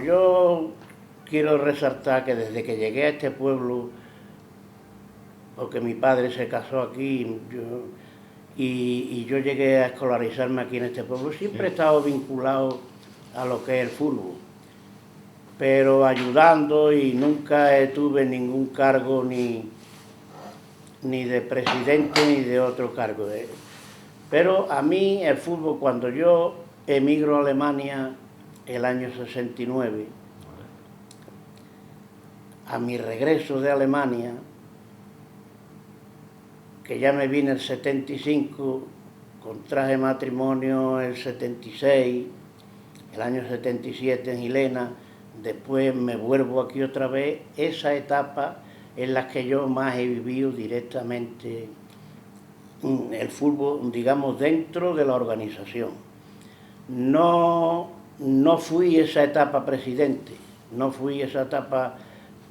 Vamos, yo quiero resaltar que desde que llegué a este pueblo, porque mi padre se casó aquí y yo llegué a escolarizarme aquí en este pueblo, siempre he estado vinculado a lo que es el fútbol, pero ayudando, y nunca tuve ningún cargo ni de presidente ni de otro cargo. Pero a mí el fútbol, cuando yo emigro a Alemania el año 69, a mi regreso de Alemania, que ya me vine el 75, contraje matrimonio el 76, el año 77 en Gilena, después me vuelvo aquí otra vez. Esa etapa en la que yo más he vivido directamente el fútbol, digamos, dentro de la organización. No fui esa etapa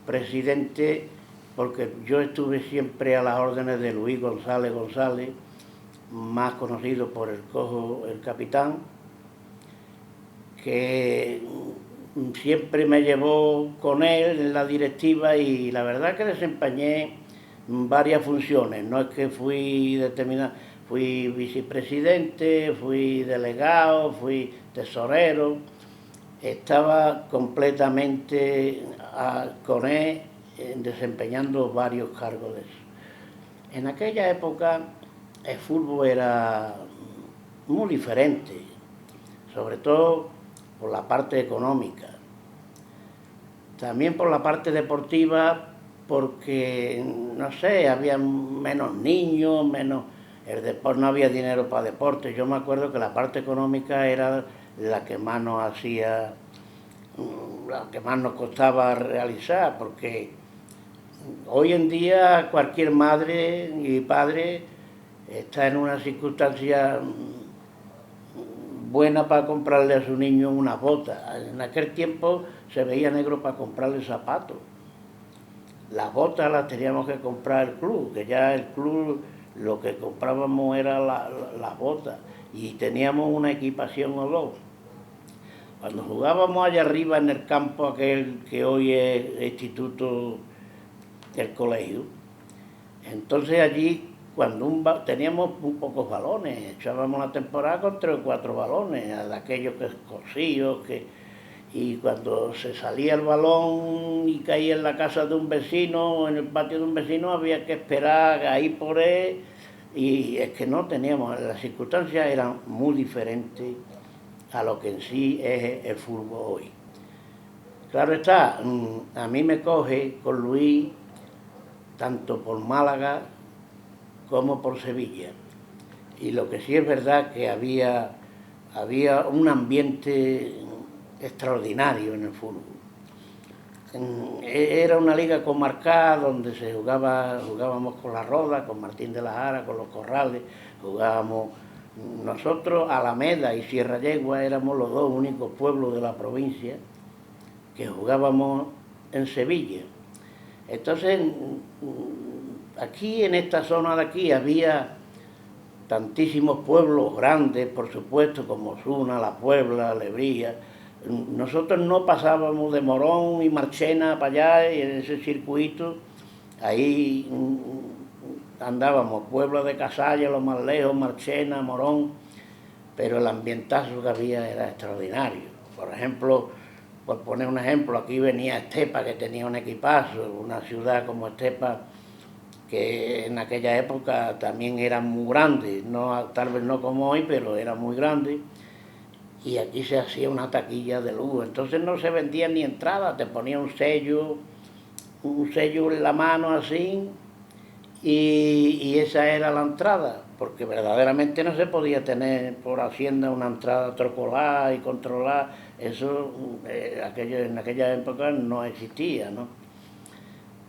presidente, porque yo estuve siempre a las órdenes de Luis González González, más conocido por el Cojo, el capitán, que siempre me llevó con él en la directiva, y la verdad que desempeñé varias funciones. No es que fui determinado, fui vicepresidente, fui delegado, fui tesorero, estaba completamente con él desempeñando varios cargos de eso. En aquella época el fútbol era muy diferente, sobre todo por la parte económica, también por la parte deportiva, porque, no sé, había menos niños, no había dinero para deporte. Yo me acuerdo que la parte económica era la que más nos hacía, la que más nos costaba realizar, porque hoy en día cualquier madre y padre está en una circunstancia buena para comprarle a su niño unas botas. En aquel tiempo se veía negro para comprarle zapatos. Las botas las teníamos que comprar el club, que ya el club lo que comprábamos era las botas, y teníamos una equipación o dos. Cuando jugábamos allá arriba en el campo aquel que hoy es el instituto del colegio, entonces allí, cuando teníamos muy pocos balones, echábamos la temporada con 3 o 4 balones, de aquellos que cosidos, y cuando se salía el balón y caía en la casa de un vecino o en el patio de un vecino, había que esperar ahí por él, y es que no teníamos, las circunstancias eran muy diferentes a lo que en sí es el fútbol hoy. Claro está, a mí me coge con Luis tanto por Málaga como por Sevilla, y lo que sí es verdad que había un ambiente extraordinario en el fútbol. Era una liga comarcal donde jugábamos con La Roda, con Martín de la Jara, con Los Corrales, jugábamos nosotros. Alameda y Sierra Yegua éramos los dos únicos pueblos de la provincia que jugábamos en Sevilla. Entonces, aquí en esta zona de aquí había tantísimos pueblos grandes, por supuesto, como Osuna, La Puebla, Lebría. Nosotros no pasábamos de Morón y Marchena para allá, y en ese circuito, ahí andábamos, Puebla de Casalla, lo más lejos, Marchena, Morón, pero el ambientazo que había era extraordinario. Por ejemplo, por poner un ejemplo, aquí venía Estepa, que tenía un equipazo, una ciudad como Estepa, que en aquella época también era muy grande, tal vez no como hoy, pero era muy grande, y aquí se hacía una taquilla de lujo. Entonces no se vendía ni entrada, te ponía un sello en la mano así, y esa era la entrada, porque verdaderamente no se podía tener por Hacienda una entrada trocolada y controlada. Eso en aquella época no existía, ¿no?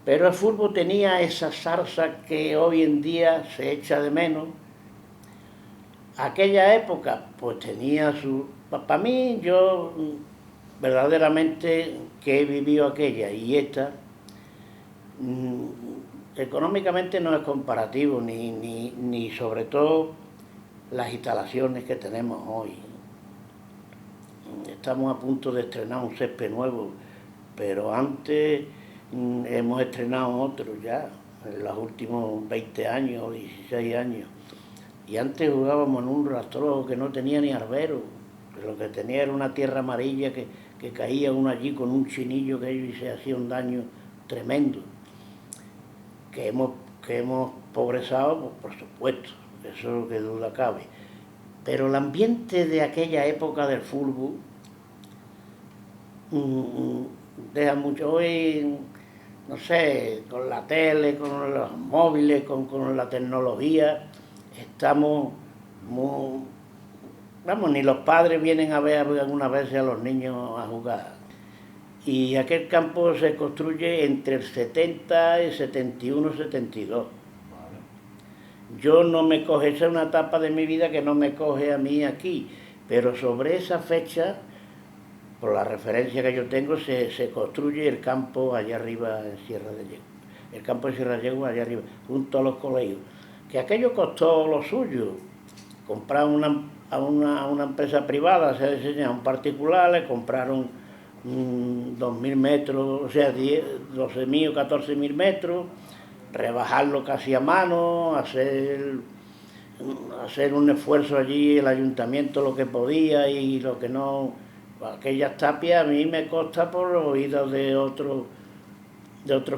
Pero el fútbol tenía esa salsa que hoy en día se echa de menos. Aquella época pues tenía su... Para mí, yo verdaderamente que he vivido aquella y esta, económicamente no es comparativo, ni sobre todo las instalaciones que tenemos hoy. estamos a punto de estrenar un césped nuevo, pero antes hemos estrenado otro ya, en los últimos 20 años o 16 años. Y antes jugábamos en un rastrojo que no tenía ni arbero, que lo que tenía era una tierra amarilla que caía uno allí con un chinillo que y se hacía un daño tremendo. Que hemos progresado, pues, por supuesto, eso es lo que duda cabe. Pero el ambiente de aquella época del fútbol deja mucho hoy, no sé, con la tele, con los móviles, con la tecnología, estamos muy... Vamos, ni los padres vienen a ver algunas veces a los niños a jugar. Y aquel campo se construye entre el 70 y 71, 72. Yo no me coge, esa es una etapa de mi vida que no me coge a mí aquí, pero sobre esa fecha, por la referencia que yo tengo, se construye el campo allá arriba en Sierra de Yegua. El campo de Sierra de Yegua allá arriba, junto a los colegios. Que aquello costó lo suyo. Compraron a una empresa privada, se diseña a un particular, le compraron 2.000 metros, o sea, 12.000 o 14.000 metros, rebajarlo casi a mano, hacer un esfuerzo allí, el ayuntamiento lo que podía y lo que no. Aquellas tapias a mí me consta por oídos de otros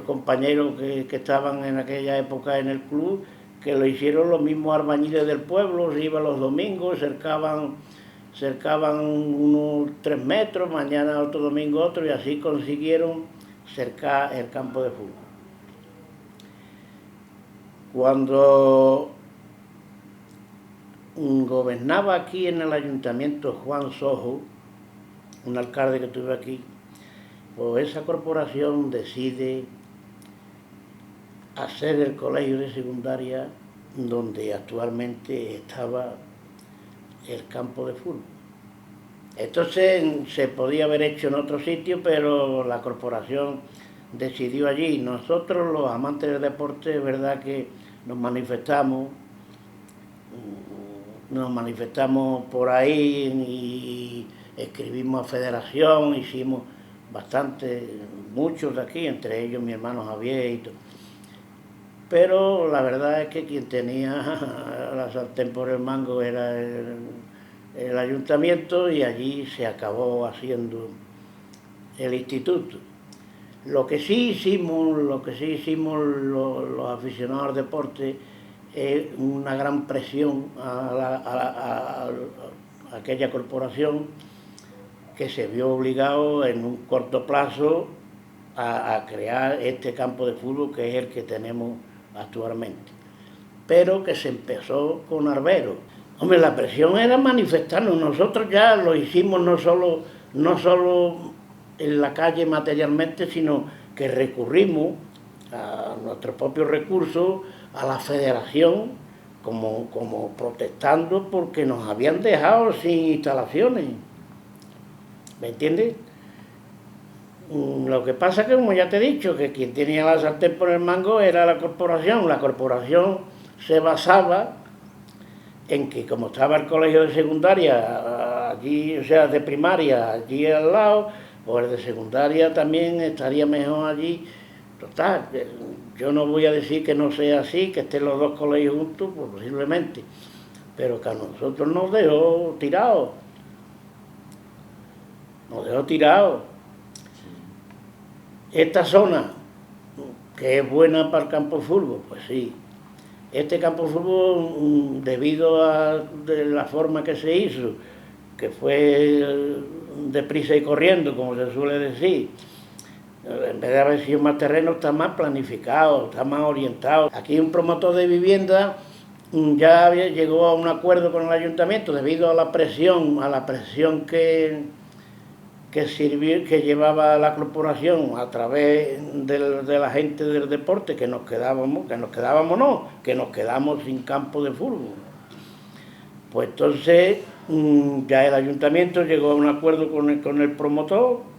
compañeros que estaban en aquella época en el club, que lo hicieron los mismos albañiles del pueblo, se iban los domingos, cercaban unos 3 metros, mañana otro domingo otro, y así consiguieron cercar el campo de fútbol. Cuando gobernaba aquí en el ayuntamiento Juan Sojo, un alcalde que tuve aquí, pues esa corporación decide hacer el colegio de secundaria donde actualmente estaba el campo de fútbol. Entonces se podía haber hecho en otro sitio, pero la corporación decidió allí. Nosotros, los amantes del deporte, es verdad que nos manifestamos por ahí y escribimos a federación, hicimos muchos de aquí, entre ellos mi hermano Javier y todo. Pero la verdad es que quien tenía la sartén por el mango era el ayuntamiento, y allí se acabó haciendo el instituto. Lo que sí hicimos los aficionados al deporte es una gran presión a aquella corporación, que se vio obligado en un corto plazo a crear este campo de fútbol que es el que tenemos actualmente, pero que se empezó con arbero. Hombre, la presión era manifestarnos. Nosotros ya lo hicimos no solo en la calle materialmente, sino que recurrimos a nuestros propios recursos, a la federación, como protestando porque nos habían dejado sin instalaciones. ¿Me entiendes? Lo que pasa es que, como ya te he dicho, que quien tenía la sartén por el mango era la corporación. La corporación se basaba en que, como estaba el colegio de secundaria allí, o sea, de primaria allí al lado, pues el de secundaria también estaría mejor allí. Total, yo no voy a decir que no sea así, que estén los dos colegios juntos, pues posiblemente, pero que a nosotros nos dejó tirados. Esta zona, que es buena para el campo de fútbol, pues sí. Este campo de fútbol, debido a la forma que se hizo, que fue deprisa y corriendo, como se suele decir, en vez de haber sido más terreno, está más planificado, está más orientado. Aquí un promotor de vivienda ya llegó a un acuerdo con el ayuntamiento debido a la presión que llevaba la corporación a través de la gente del deporte, que nos quedamos sin campo de fútbol. Pues entonces ya el ayuntamiento llegó a un acuerdo con el promotor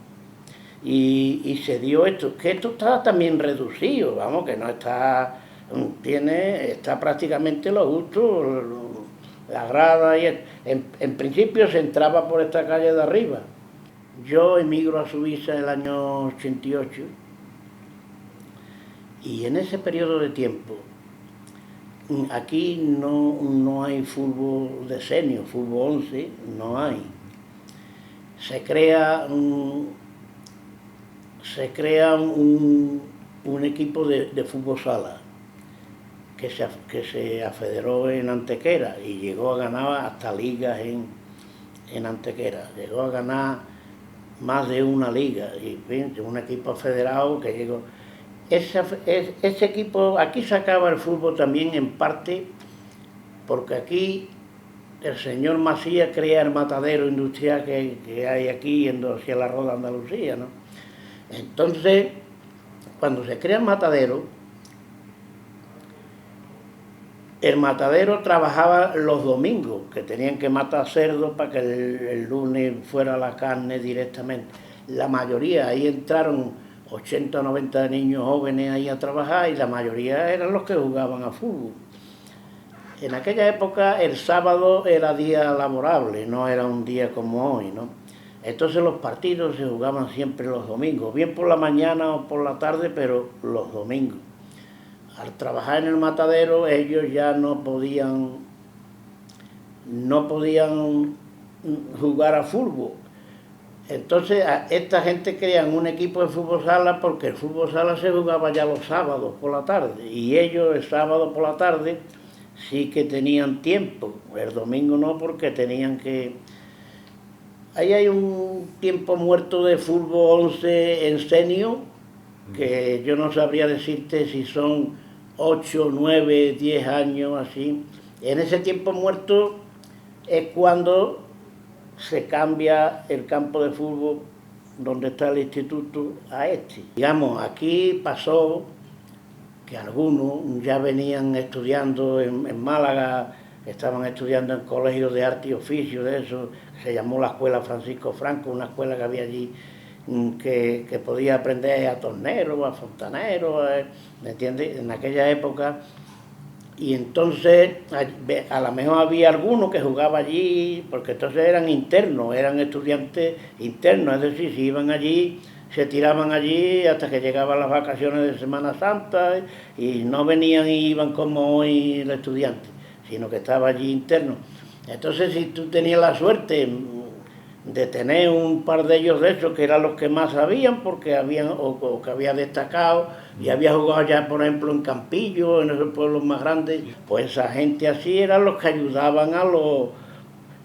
y se dio esto, que esto está también reducido, vamos, que no está, está prácticamente lo justo, la grada, y en principio se entraba por esta calle de arriba, Yo emigro a Suiza el año 88 y en ese periodo de tiempo aquí no hay fútbol de senior, fútbol 11, no hay. Se crea un equipo de fútbol sala que se afederó en Antequera y llegó a ganar hasta ligas en Antequera. Llegó a ganar más de una liga y un equipo federado que llegó. Ese equipo, aquí se acaba el fútbol también en parte porque aquí el señor Macías crea el matadero industrial que hay aquí yendo hacia la Roda Andalucía, ¿no? Entonces, cuando se crea el matadero trabajaba los domingos, que tenían que matar cerdos para que el lunes fuera la carne directamente. La mayoría, ahí entraron 80 o 90 niños jóvenes ahí a trabajar y la mayoría eran los que jugaban a fútbol. En aquella época el sábado era día laborable, no era un día como hoy, ¿no? Entonces los partidos se jugaban siempre los domingos, bien por la mañana o por la tarde, pero los domingos. Al trabajar en el matadero ellos ya no podían jugar a fútbol. Entonces esta gente crean un equipo de fútbol sala porque el fútbol sala se jugaba ya los sábados por la tarde y ellos el sábado por la tarde sí que tenían tiempo, el domingo no porque tenían que... Ahí hay un tiempo muerto de fútbol 11 en senior que yo no sabría decirte si son 8, 9, 10 años así. En ese tiempo muerto es cuando se cambia el campo de fútbol donde está el instituto a este. Digamos, aquí pasó que algunos ya venían estudiando en Málaga, estaban estudiando en colegios de arte y oficio, de eso, se llamó la Escuela Francisco Franco, una escuela que había allí que podía aprender a tornero, a fontanero, ¿me entiendes? En aquella época. Y entonces a lo mejor había alguno que jugaba allí, porque entonces eran internos, eran estudiantes internos, es decir, si iban allí, se tiraban allí hasta que llegaban las vacaciones de Semana Santa y no venían y iban como hoy el estudiante, sino que estaba allí interno. Entonces si tú tenías la suerte de tener un par de ellos de esos que eran los que más sabían porque habían o que había destacado y había jugado ya por ejemplo en Campillo, en esos pueblos más grandes, pues esa gente así eran los que ayudaban a los...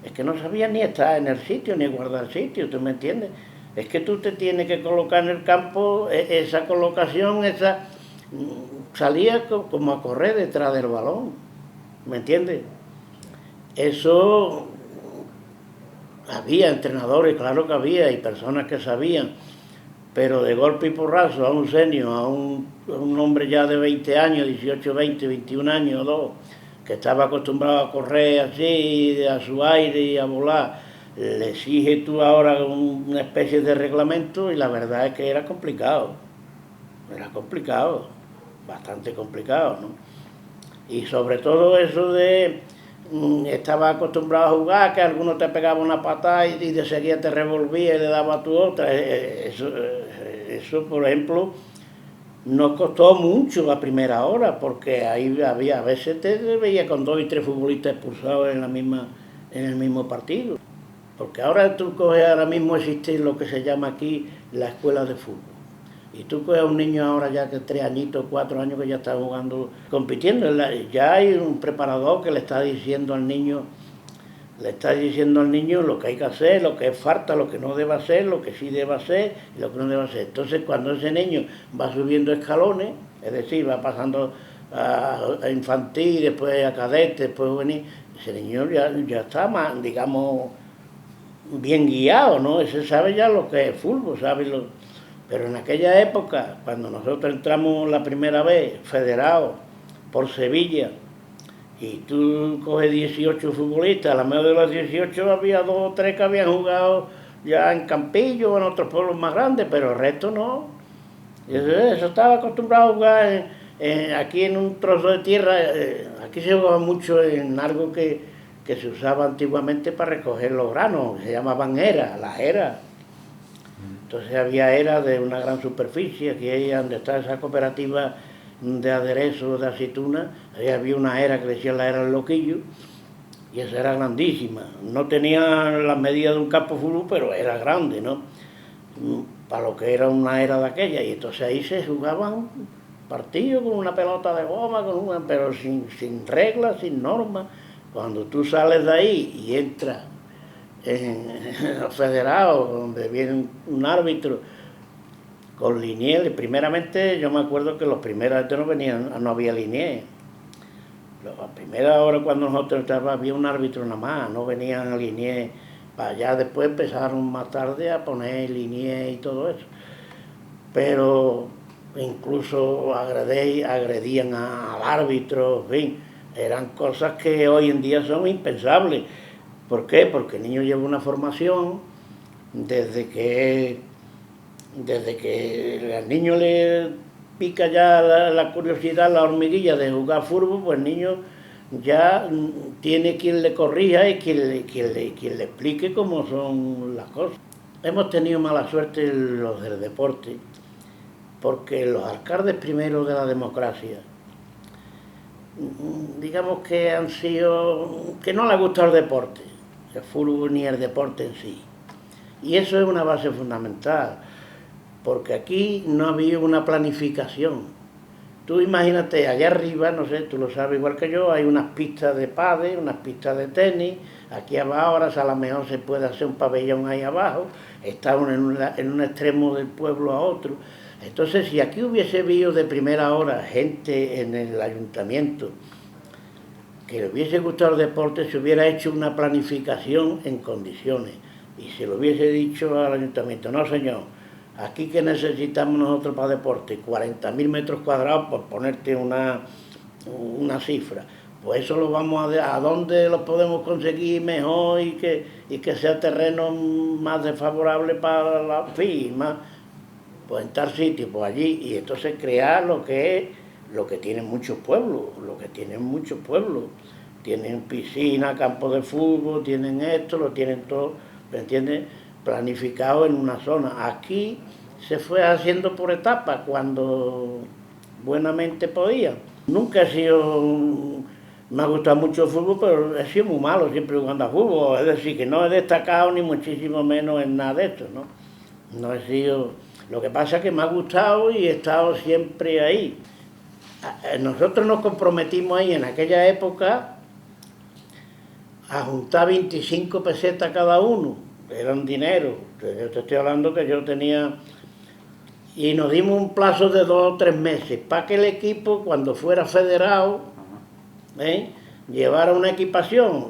Es que no sabían ni estar en el sitio ni guardar sitio, ¿tú me entiendes? Es que tú te tienes que colocar en el campo, esa colocación, salía como a correr detrás del balón, ¿me entiendes? Eso... Había entrenadores, claro que había, y personas que sabían, pero de golpe y porrazo a un senior, a un hombre ya de 20 años, 18, 20, 21 años, dos, que estaba acostumbrado a correr así, a su aire y a volar, le exiges tú ahora una especie de reglamento y la verdad es que era complicado, bastante complicado, ¿no? Y sobre todo eso de... Estaba acostumbrado a jugar, que alguno te pegaba una patada y de seguida te revolvía y le daba a tu otra. Eso, por ejemplo, nos costó mucho la primera hora, porque ahí había, a veces te veía con 2 y 3 futbolistas expulsados en el mismo partido. Porque ahora tú coges, ahora mismo existe lo que se llama aquí la escuela de fútbol. Y tú coges a un niño ahora ya que 3 añitos, 4 años que ya está jugando, compitiendo, ya hay un preparador que le está diciendo al niño lo que hay que hacer, lo que es falta, lo que no debe hacer, lo que sí debe hacer y lo que no debe hacer. Entonces cuando ese niño va subiendo escalones, es decir, va pasando a infantil, después a cadete, después juvenil, ese niño ya está más, digamos, bien guiado, ¿no? Ese sabe ya lo que es fútbol, sabe lo... Pero en aquella época, cuando nosotros entramos la primera vez, federados por Sevilla, y tú coges 18 futbolistas, a la medio de los 18 había 2 o 3 que habían jugado ya en Campillo o en otros pueblos más grandes, pero el resto no. Eso estaba acostumbrado a jugar aquí en un trozo de tierra, aquí se jugaba mucho en algo que se usaba antiguamente para recoger los granos, que se llamaban eras, las eras. Entonces era de una gran superficie, aquí ahí donde está esa cooperativa de aderezos de aceituna, ahí había una era que decían la era del Loquillo, y esa era grandísima. No tenía las medidas de un campo de fútbol, pero era grande, ¿no? Para lo que era una era de aquella, y entonces ahí se jugaban partidos con una pelota de goma, pero sin reglas, sin normas. Cuando tú sales de ahí y entras en los federados, donde viene un árbitro con linieles, primeramente yo me acuerdo que los primeros no venían, no había linieles. La primera hora cuando nosotros estábamos había un árbitro nada más, no venían a linieles. Para allá después empezaron más tarde a poner linieles y todo eso. Pero incluso agredían al árbitro, en fin, eran cosas que hoy en día son impensables. ¿Por qué? Porque el niño lleva una formación desde que al niño le pica ya la curiosidad, la hormiguilla de jugar fútbol, pues el niño ya tiene quien le corrija y quien le explique cómo son las cosas. Hemos tenido mala suerte los del deporte, porque los alcaldes primeros de la democracia, digamos que han sido, que no les gusta el deporte, el fútbol ni el deporte en sí. Y eso es una base fundamental, porque aquí no ha habido una planificación. Tú imagínate, allá arriba, no sé, tú lo sabes igual que yo, hay unas pistas de pádel, unas pistas de tenis, aquí abajo ahora a lo mejor se puede hacer un pabellón ahí abajo, está en un extremo del pueblo a otro. Entonces, si aquí hubiese habido de primera hora gente en el ayuntamiento que le hubiese gustado el deporte, se hubiera hecho una planificación en condiciones y se lo hubiese dicho al ayuntamiento, no señor, aquí que necesitamos nosotros para deporte, 40.000 metros cuadrados, por ponerte una cifra. Pues eso lo vamos a dónde lo podemos conseguir mejor y que sea terreno más desfavorable para la firma, pues en tal sitio, pues allí, y entonces crear lo que tienen muchos pueblos, tienen piscina, campo de fútbol, tienen esto, lo tienen todo, ¿me entiendes?, planificado en una zona. Aquí se fue haciendo por etapas cuando buenamente podía. Nunca me ha gustado mucho el fútbol, pero he sido muy malo siempre jugando a fútbol, es decir, que no he destacado ni muchísimo menos en nada de esto, ¿no? No he sido... Lo que pasa es que me ha gustado y he estado siempre ahí. Nosotros nos comprometimos ahí en aquella época a juntar 25 pesetas cada uno, era un dinero. Yo te estoy hablando que yo tenía... Y nos dimos un plazo de 2 o 3 meses para que el equipo, cuando fuera federado, llevara una equipación.